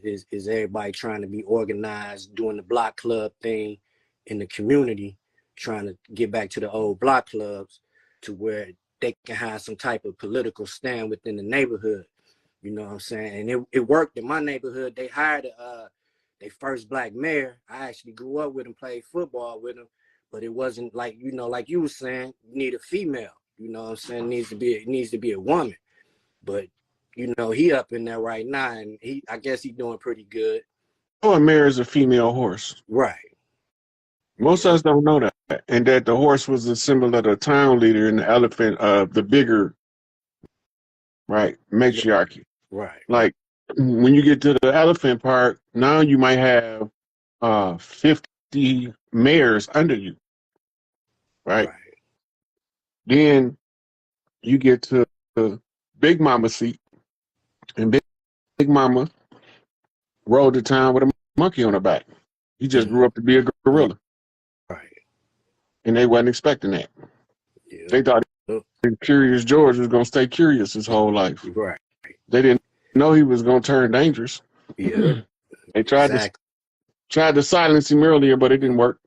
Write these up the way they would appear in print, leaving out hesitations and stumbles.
is everybody trying to be organized, doing the block club thing in the community, trying to get back to the old block clubs to where they can have some type of political stand within the neighborhood. You know what I'm saying? And it worked in my neighborhood. They hired their first black mayor. I actually grew up with him, played football with him, but it wasn't like, you know, like you were saying, you need a female. You know what I'm saying? It needs to be a woman. But you know, he up in there right now, and I guess he's doing pretty good. Oh, a mare is a female horse. Right. Most of us don't know that, and that the horse was a symbol of the town leader and the elephant of the bigger, right, matriarchy. Right. Like when you get to the elephant part, now you might have 50 mares under you, right? Then you get to the Big Mama seat, and Big Mama rode to town with a monkey on her back. He just grew up to be a gorilla. Right. And they wasn't expecting that. Yeah. They thought Curious George was going to stay curious his whole life. Right. They didn't know he was going to turn dangerous. Yeah. They tried to silence him earlier, but it didn't work.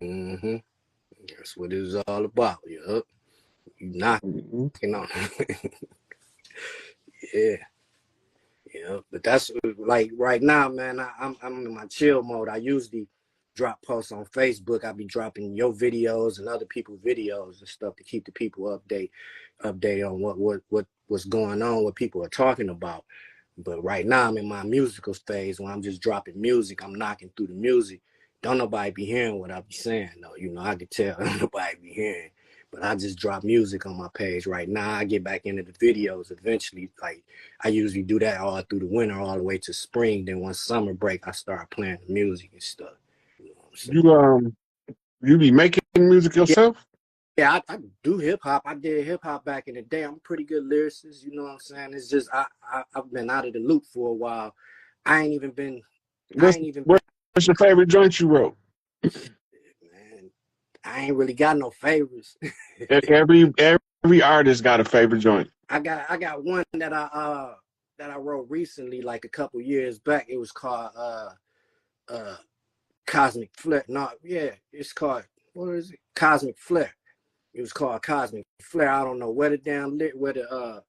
Mm-hmm. That's what it was all about. Yup. You knocking on. Yeah. Yeah. But that's like right now, man, I'm in my chill mode. I usually drop posts on Facebook. I'll be dropping your videos and other people's videos and stuff to keep the people update on what's going on, what people are talking about. But right now I'm in my musical phase when I'm just dropping music. I'm knocking through the music. Don't nobody be hearing what I be saying though. You know, I could tell don't nobody be hearing. But I just drop music on my page right now. I get back into the videos eventually. Like I usually do that all through the winter, all the way to spring. Then once summer break, I start playing the music and stuff. You know what I'm saying? You be making music yourself? Yeah, I do hip hop. I did hip hop back in the day. I'm a pretty good lyricist. You know what I'm saying? It's just I've been out of the loop for a while. What's your favorite joint you wrote? Man, I ain't really got no favorites. Every artist got a favorite joint. I got one that I wrote recently, like a couple years back. It was called Cosmic Flare. No, yeah, it's called, what is it? Cosmic Flare. It was called Cosmic Flare. I don't know where the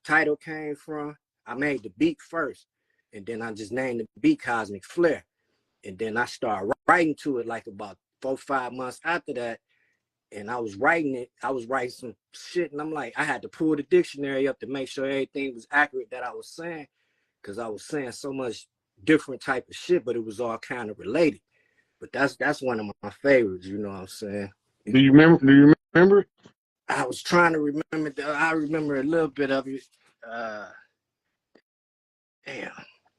title came from. I made the beat first, and then I just named the beat Cosmic Flare. And then I started writing to it like about 4 or 5 months after that. And I was writing some shit, and I'm like, I had to pull the dictionary up to make sure everything was accurate that I was saying, because I was saying so much different type of shit, but it was all kind of related. But that's one of my favorites, you know what I'm saying? Do you remember it? I was trying to remember. I remember a little bit of it. Damn.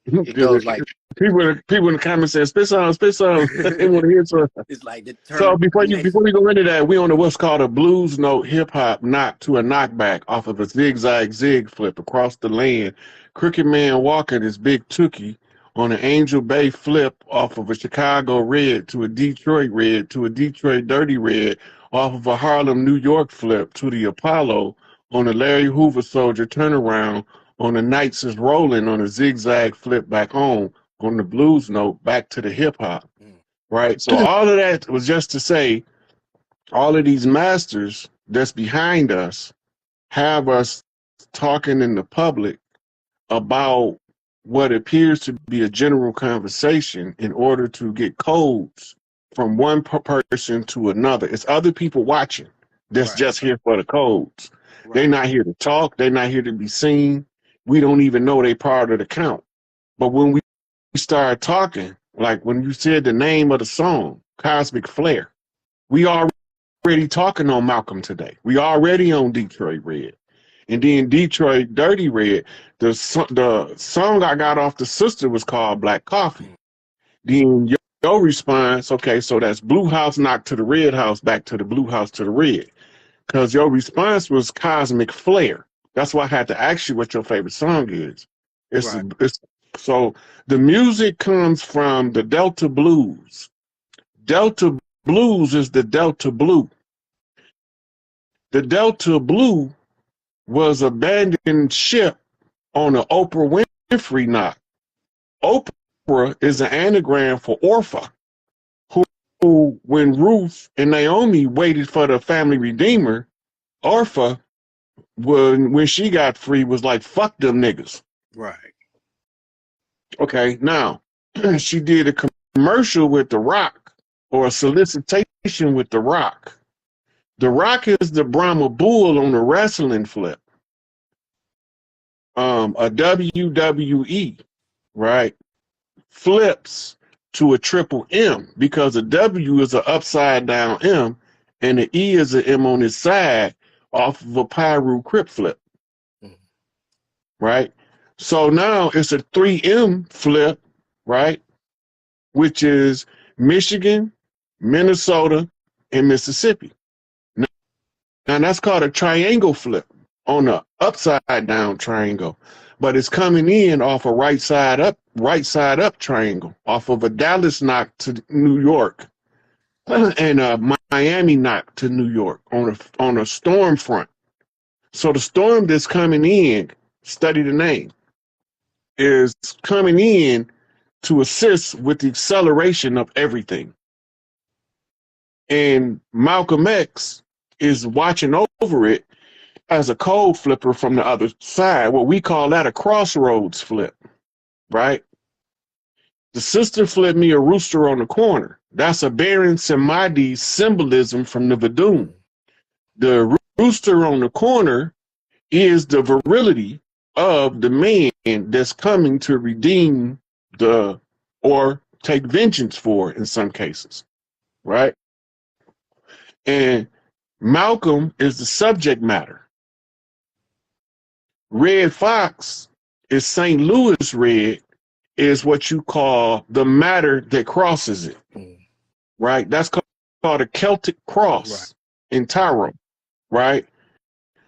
It goes like people in the comments say spit on. They want to hear so. It's like so before we go into that, we on what's called a blues note hip hop knock to a knockback off of a zigzag zig flip across the land. Crooked Man walking his big tookie on an Angel Bay flip off of a Chicago red to a Detroit red to a Detroit dirty red off of a Harlem New York flip to the Apollo on a Larry Hoover soldier turnaround. On the Knights is rolling on a zigzag flip back home on the blues note back to the hip hop, right? So all of that was just to say, all of these masters that's behind us have us talking in the public about what appears to be a general conversation in order to get codes from one person to another. It's other people watching that's just here for the codes. They're not here to talk. They're not here to be seen. We don't even know they part of the count. But when we start talking, like when you said the name of the song, Cosmic Flare, we already talking on Malcolm today. We already on Detroit Red. And then Detroit Dirty Red, the song I got off the sister was called Black Coffee. Then your response, okay, so that's Blue House knocked to the Red House, back to the Blue House to the Red. Because your response was Cosmic Flare. That's why I had to ask you what your favorite song is. So the music comes from the Delta Blues. Delta Blues is the Delta Blue. The Delta Blue was abandoned ship on an Oprah Winfrey knock. Oprah is an anagram for Orpha, who when Ruth and Naomi waited for the family redeemer, Orpha, when she got free, was like, fuck them niggas. Right. Okay, now, she did a commercial with The Rock, or a solicitation with The Rock. The Rock is the Brahma Bull on the wrestling flip. A WWE, right, flips to a triple M because a W is an upside down M and the E is an M on its side off of a Pyru Crip flip. Right? So now it's a 3M flip, right? Which is Michigan, Minnesota, and Mississippi. Now that's called a triangle flip on the upside down triangle, but it's coming in off a right side up triangle, off of a Dallas knock to New York and a Miami knock to New York on a storm front. So the storm that's coming in, study the name, is coming in to assist with the acceleration of everything. And Malcolm X is watching over it as a code flipper from the other side. What we call that a crossroads flip, right? The sister flipped me a rooster on the corner. That's a Baron Samadi symbolism from the Vadum. The rooster on the corner is the virility of the man that's coming to redeem or take vengeance for in some cases, right? And Malcolm is the subject matter. Red Fox is St. Louis red, is what you call the matter that crosses it, right? That's called a Celtic cross in tarot, right?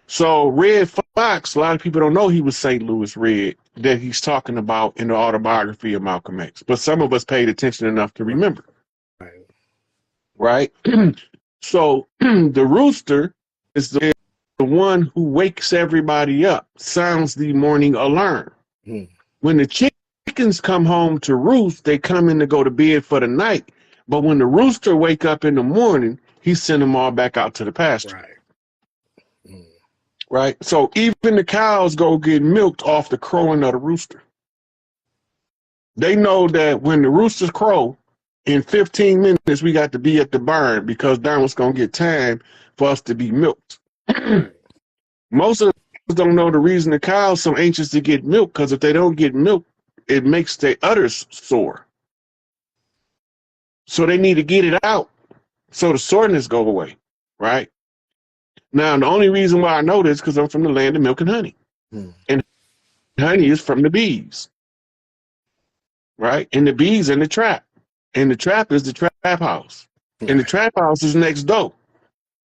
So Red Fox, a lot of people don't know he was St. Louis red that he's talking about in the autobiography of Malcolm X, but some of us paid attention enough to remember, right? So the rooster is the one who wakes everybody up, sounds the morning alarm. When the chickens come home to roost, they come in to go to bed for the night. But when the rooster wake up in the morning, he send them all back out to the pasture. Right? So even the cows go get milked off the crowing of the rooster. They know that when the roosters crow, in 15 minutes, we got to be at the barn because Donald's going to get time for us to be milked. Most of us don't know the reason the cows so anxious to get milk, because if they don't get milk, it makes their udders sore. So they need to get it out so the soreness go away, right? Now, the only reason why I know this is because I'm from the land of milk and honey. And honey is from the bees, right? And the bees in the trap. And the trap is the trap house. And the trap house is next door,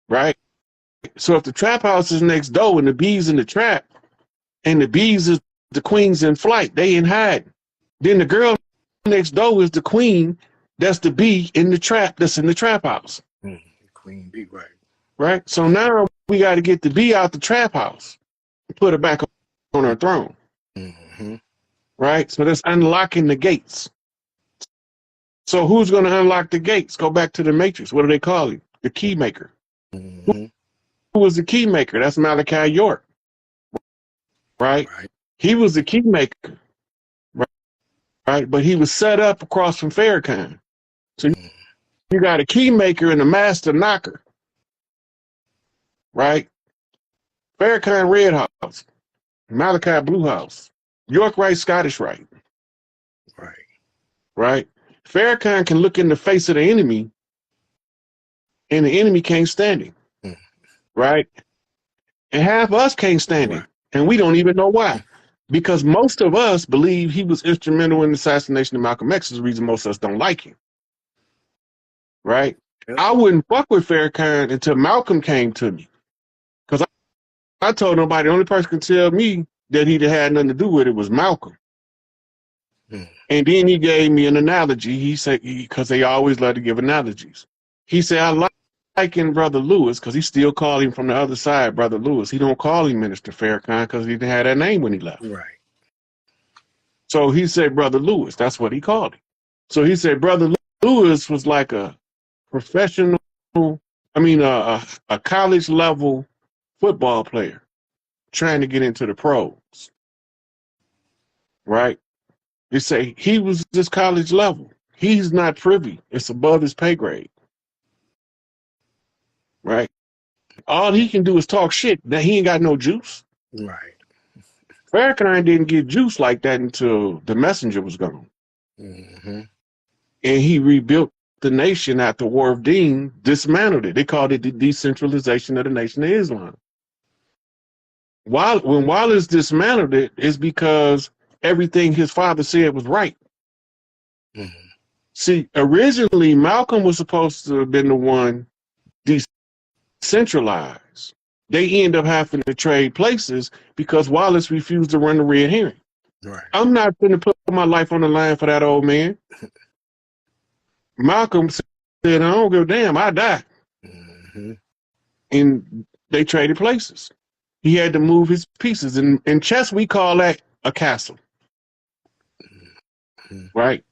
right? So if the trap house is next door and the bees in the trap, and the bees is the queens in flight, they in hiding, then the girl next door is the queen, that's the bee in the trap, that's in the trap house. Queen bee, right. Right? So now we got to get the bee out the trap house and put her back on her throne. Right? So that's unlocking the gates. So who's going to unlock the gates? Go back to the Matrix. What do they call him? The key maker. Who was the key maker? That's Malachi York. Right? He was the key maker. Right? But he was set up across from Farrakhan. So you got a key maker and a master knocker. Right? Farrakhan Red House. Malachi Blue House. York right, Scottish right. Right? Farrakhan can look in the face of the enemy and the enemy can't stand him. Right? And half of us can't stand him. And we don't even know why. Because most of us believe he was instrumental in the assassination of Malcolm X, is the reason most of us don't like him. Right? I wouldn't fuck with Farrakhan until Malcolm came to me. Because I told nobody, the only person can tell me that he had nothing to do with it was Malcolm. And then he gave me an analogy. He said, because they always love to give analogies. He said, I like in Brother Lewis, because he still called him from the other side, Brother Lewis. He don't call him Minister Farrakhan because he didn't have that name when he left. So he said, Brother Lewis, that's what he called him. So he said, Brother Lewis was like a professional, a college level football player trying to get into the pros, right? They say he was this college level. He's not privy. It's above his pay grade, right? All he can do is talk shit. That he ain't got no juice. Right. Farrakhan didn't get juice like that until the messenger was gone. Mm-hmm. And he rebuilt the nation after War of Dean, dismantled it. They called it the decentralization of the Nation of Islam. When Wallace dismantled it, it's because everything his father said was right. Mm-hmm. See, originally Malcolm was supposed to have been the one decentralized. They end up having to trade places because Wallace refused to run the red herring. Right. I'm not going to put my life on the line for that old man. Malcolm said, I don't give a damn, I die. Mm-hmm. And they traded places. He had to move his pieces. In chess, we call that a castle. Mm-hmm. Right?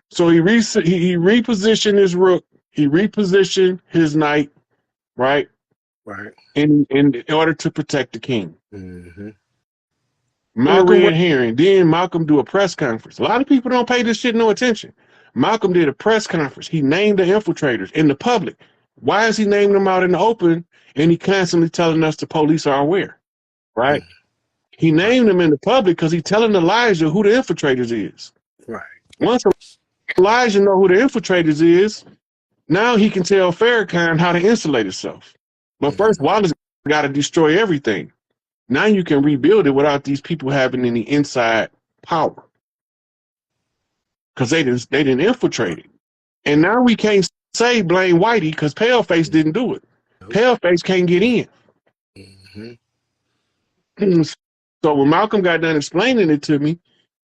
So he repositioned his rook, he repositioned his knight, right? Right. In order to protect the king. Mm-hmm. Malcolm red herring. Then Malcolm do a press conference. A lot of people don't pay this shit no attention. Malcolm did a press conference. He named the infiltrators in the public. Why is he naming them out in the open? And he constantly telling us the police are aware, right? Mm-hmm. He named them in the public because he's telling Elijah who the infiltrators is. Right. Once Elijah know who the infiltrators is, now he can tell Farrakhan how to insulate himself. But first, Wallace got to destroy everything. Now you can rebuild it without these people having any inside power. Because they didn't infiltrate it. And now we can't say blame Whitey because Paleface didn't do it. Paleface can't get in. Mm-hmm. So when Malcolm got done explaining it to me,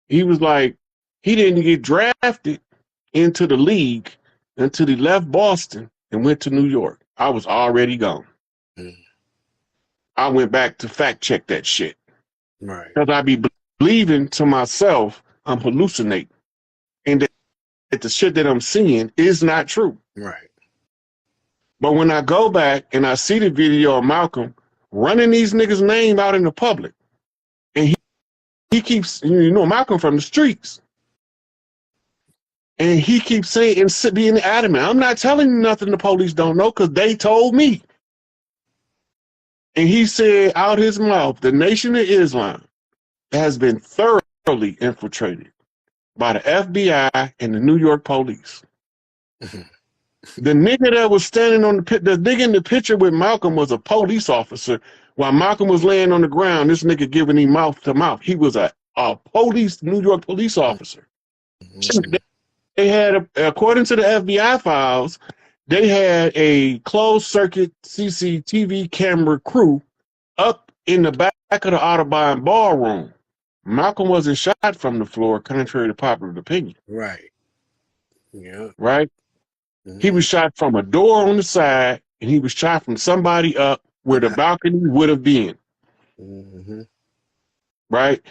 he was like, he didn't get drafted into the league until he left Boston and went to New York. I was already gone. Mm-hmm. I went back to fact check that shit. Right. Because I be believing to myself I'm hallucinating. And that the shit that I'm seeing is not true. Right. But when I go back and I see the video of Malcolm running these niggas' name out in the public, and he keeps, Malcolm from the streets. And he keeps saying and being adamant, I'm not telling you nothing the police don't know because they told me. And he said out his mouth, the Nation of Islam has been thoroughly infiltrated by the FBI and the New York police. The nigga that was standing on the nigga in the picture with Malcolm was a police officer. While Malcolm was laying on the ground, this nigga giving him mouth to mouth. He was a New York police officer. They had, according to the FBI files, they had a closed circuit CCTV camera crew up in the back of the Audubon ballroom. Malcolm wasn't shot from the floor, contrary to popular opinion. Right. Yeah. Right? Mm-hmm. He was shot from a door on the side, and he was shot from somebody up where the balcony would have been. Mm-hmm. Right?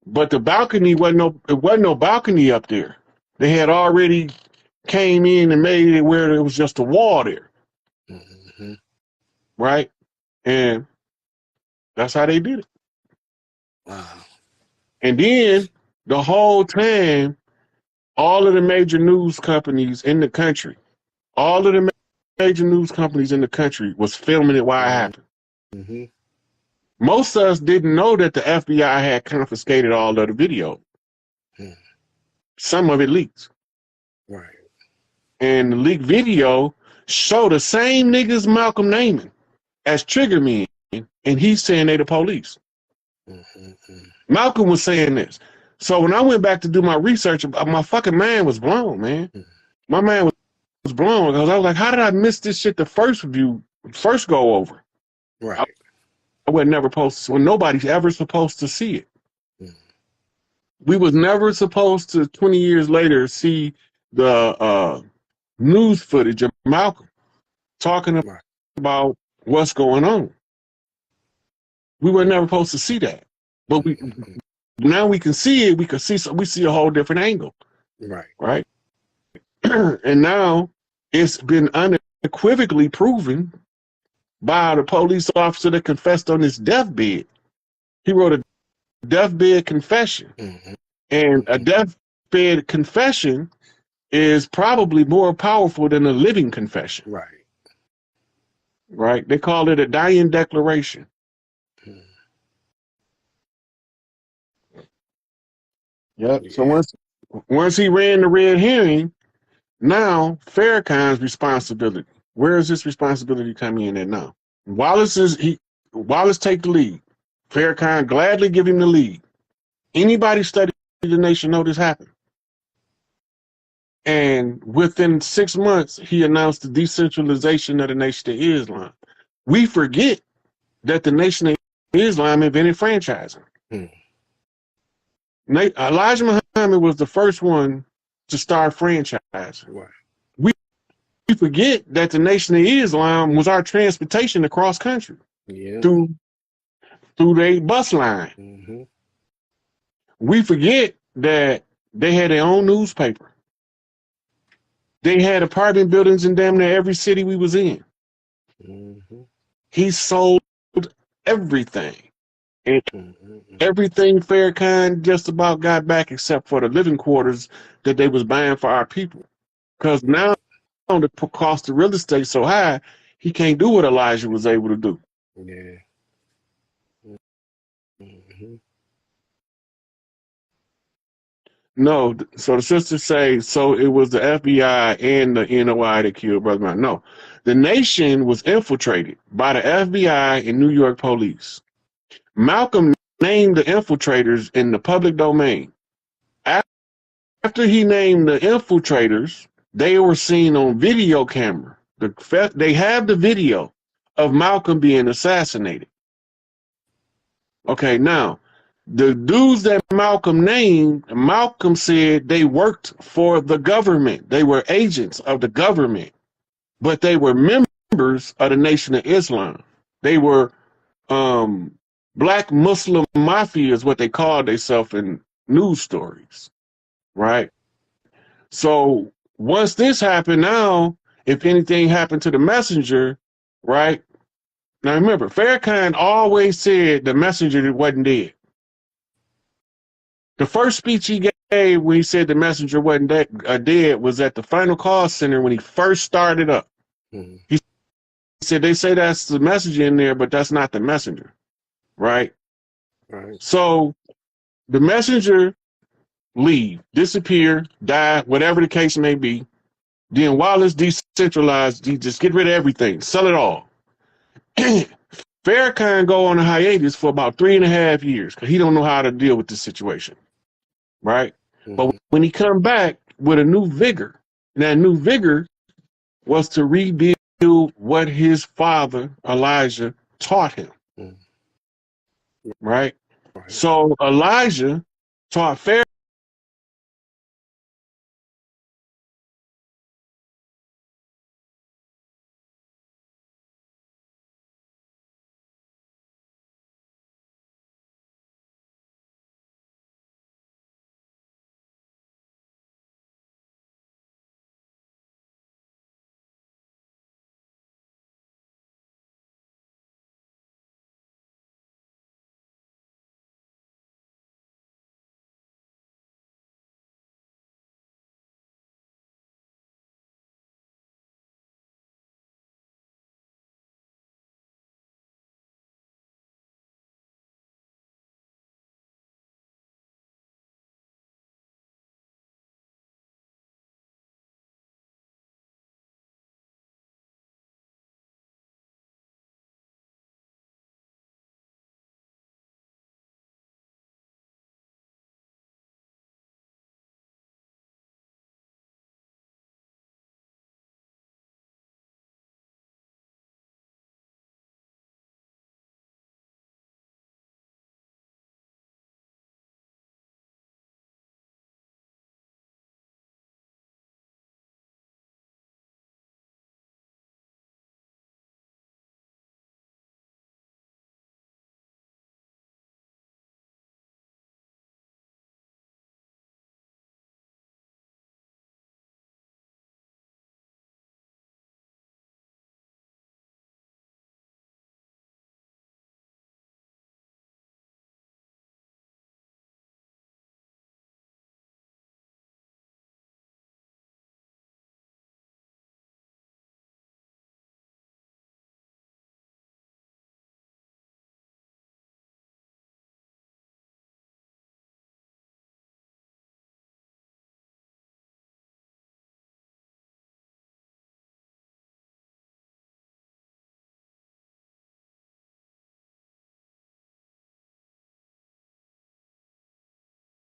But the balcony wasn't no balcony up there. They had already came in and made it where there was just a wall there. Mm-hmm. Right? And that's how they did it. Wow. And then the whole time, all of the major news companies in the country, was filming it while it happened. Mm-hmm. Most of us didn't know that the FBI had confiscated all of the video. Mm. Some of it leaked. Right. And the leaked video showed the same niggas Malcolm naming as trigger men, and he's saying they the police. Mm-hmm. Malcolm was saying this. So when I went back to do my research, my fucking mind was blown, man. Mm-hmm. My mind was blown because I was like, how did I miss this shit the first go over? Right. I was never supposed to, when nobody's ever supposed to see it. Mm-hmm. We was never supposed to, 20 years later, see the news footage of Malcolm talking about what's going on. We were never supposed to see that. But now we can see it. We see a whole different angle, Right. right? And now it's been unequivocally proven by the police officer that confessed on his deathbed. He wrote a deathbed confession, and a deathbed confession is probably more powerful than a living confession. Right. Right? They call it a dying declaration. Yep. Yeah. So once he ran the red herring, now Farrakhan's responsibility. Where is this responsibility coming in at now? Wallace take the lead. Farrakhan gladly give him the lead. Anybody study the nation know this happened. And within 6 months, he announced the decentralization of the Nation of Islam. We forget that the Nation of Islam invented franchising. Elijah Muhammad was the first one to start franchising. Right. We forget that the Nation of Islam was our transportation across country through their bus line. We forget that they had their own newspaper. They had apartment buildings in damn near every city we was in. He sold everything. And everything Farrakhan just about got back except for the living quarters that they was buying for our people. Because now the cost of real estate so high, he can't do what Elijah was able to do. Yeah. No, so the sisters say, so it was the FBI and the NOI that killed Brother Malcolm. No, the nation was infiltrated by the FBI and New York police. Malcolm named the infiltrators in the public domain. After he named the infiltrators, they were seen on video camera. They have the video of Malcolm being assassinated. Okay, now, the dudes that Malcolm named, Malcolm said they worked for the government. They were agents of the government, but they were members of the Nation of Islam. They were Black Muslim Mafia is what they called themselves in news stories, right? So once this happened, now, if anything happened to the messenger, right? Now remember, Farrakhan always said the messenger wasn't dead. The first speech he gave when he said the messenger wasn't dead was at the Final Call Center when he first started up. He said, they say that's the messenger in there, but that's not the messenger, right? So the messenger leave, disappear, die, whatever the case may be. Then Wallace decentralized, he just get rid of everything, sell it all. Farrakhan go on a hiatus for about 3.5 years because he don't know how to deal with this situation, right? But when he come back with a new vigor, and that new vigor was to rebuild what his father, Elijah, taught him, right? So Elijah taught